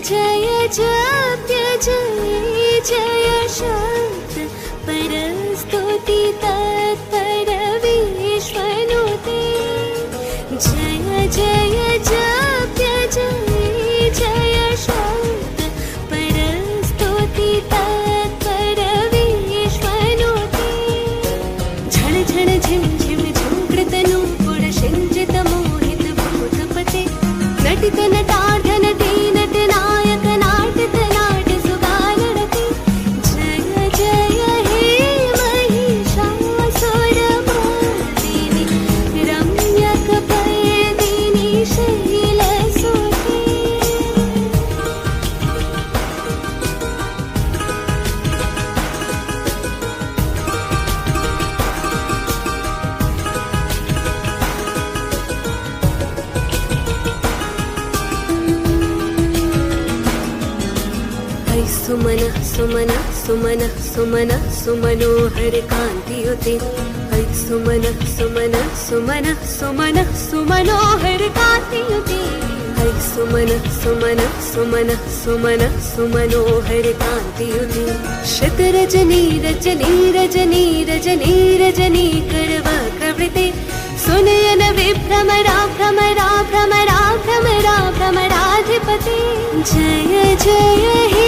जय जप्य जय जय शब्द परस्तुति तत्पर विश्वनुते जय जय जप्य जय जय शब्द परस्तुति तत्पर विश्वनुते झण झण झिम झिम झंकृत नूपुर सिंचित मोहित भूतपते नटित नटार्थ नटी नट नायक नाटित नाट सुगानडते जय जय हे महिषासुर मर्दिनि रम्यक भयदिनि शैलसुते सुमन सुमन सुमन सुमन सुमनोहर कांतियुते ऐ सुमन सुमन सुमन सुमन सुमनोहर कांतियुते ऐ सुमन सुमन सुमन सुमन सुमनोहर कांतियुते शतरजनी रजनी रजनी रजनी रजनी करवकृते सुनयन विभ्रमरा भ्रमरा भ्रमरा भ्रमरा भ्रमराधिपते जय जय